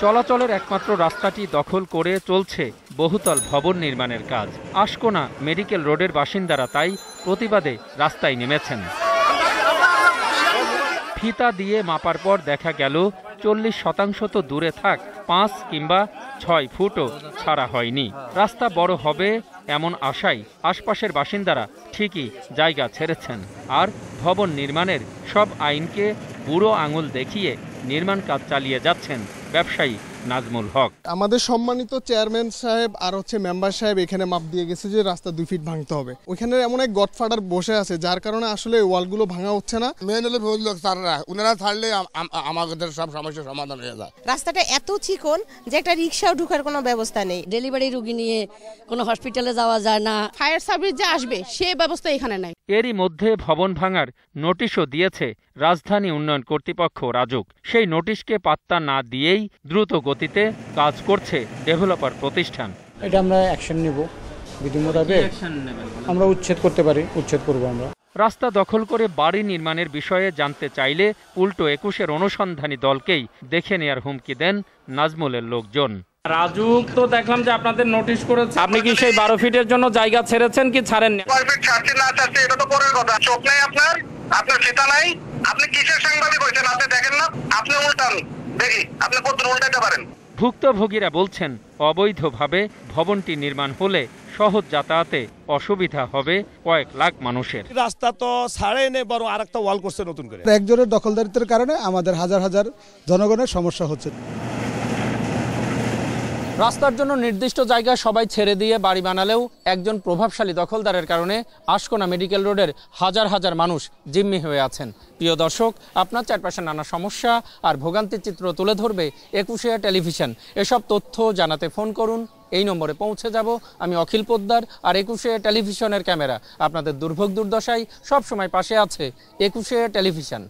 চলাচলের একমাত্র রাস্তাটি দখল করে চলছে বহুতল ভবন নির্মাণের কাজ। আশকোনা মেডিকেল রোডের বাসিন্দারা তাই প্রতিবাদে রাস্তায় নেমেছেন। ফিতা দিয়ে মাপার পর দেখা গেল 40% তো দূরে থাক 5 কিংবা 6 ফুটও ছাড়া হয়নি। রাস্তা বড় হবে এমন আশায় আশপাশের বাসিন্দারা ঠিকই জায়গা ছেড়েছেন, আর ভবন নির্মাণের সব আইনকে বুড়ো আঙুল দেখিয়ে নির্মাণ কাজ চালিয়ে যাচ্ছেন ব্যবসায়ী নাজমুল হক। আমাদের সম্মানিত চেয়ারম্যান সাহেব আর মেম্বার সাহেব এখানে মাপ দিয়ে গেছে যে রাস্তা 2 ফিট ভাঙতে হবে। ওইখানে এমন এক গডফাদার বসে আছে যার কারণে আসলে ওয়ালগুলো ভাঙা হচ্ছে না। মেন হলে বহু লোক তারা ওনারা ছাড়লে আমাদের সব সমস্যার সমাধান হয়ে যায়। রাস্তাটা এত চিকন যে একটা রিক্সাও ঢোকার কোনো ব্যবস্থা নেই। ডেলিভারি রোগী নিয়ে কোনো হসপিটালে যাওয়া যায় না। ফায়ার সার্ভিস যে আসবে সে ব্যবস্থা এখানে নাই। এরই মধ্যে ভবন ভাঙার নোটিশও দিয়েছে রাজধানী উন্নয়ন কর্তৃপক্ষ রাজুক। সেই নোটিশকে পাত্তা না দিয়েই দ্রুত গতিতে কাজ করছে ডেভেলপার প্রতিষ্ঠান। এটা আমরা অ্যাকশন নেব, বিধি মোতাবেক আমরা উচ্ছেদ করতে পারি, উচ্ছেদ করব আমরা। রাস্তা দখল করে বাড়ি নির্মাণের বিষয়ে জানতে চাইলে উল্টো 21-এর অনুসন্ধানী দলকেই দেখে নেয়ার হুমকি দেন নাজমুলের লোকজন। রাজুক তো দেখলাম যে আপনাদের নোটিশ করেছে, আপনি কি সেই 12 ফিটের জন্য জায়গা ছেড়েছেন কি ছাড়েননি? 12 ফিট ছাড়ছে না ছাড়ছে এটা তো পরের কথা। চোখ নাই আপনার ফিতা নাই, আপনি কিসের সাংবাদিক হয়েছেন? আপনি দেখেন না, আপনি উল্টান, দেখি আপনি কত উল্টাতে পারেন। ভুক্তভোগীরা বলছেন অবৈধভাবে ভবনটি নির্মাণ হলে সহজ যাতায়াতে অসুবিধা হবে কয়েক লাখ মানুষের। রাস্তা তো ছাড়ে নেই, বরং আরেকটা ওয়াল করছে নতুন করে। একজনের দখলদারিত্বের কারণে আমাদের হাজার হাজার জনগণের সমস্যা হচ্ছে। রাস্তার জন্য নির্দিষ্ট জায়গা সবাই ছেড়ে দিয়ে বাড়ি বানালেও একজন প্রভাবশালী দখলদারের কারণে আশকোনা মেডিকেল রোডের হাজার হাজার মানুষ জিম্মি হয়ে আছেন। প্রিয় দর্শক, আপনার চারপাশে নানা সমস্যা আর ভোগান্তির চিত্র তুলে ধরবে 21 টেলিভিশন। এসব তথ্য জানাতে ফোন করুন, এই নম্বরে পৌঁছে যাব। আমি অখিল পোদ্দার, আর 21 টেলিভিশনের ক্যামেরা আপনাদের দুর্ভোগ দুর্দশায় সবসময় পাশে আছে। 21 টেলিভিশন।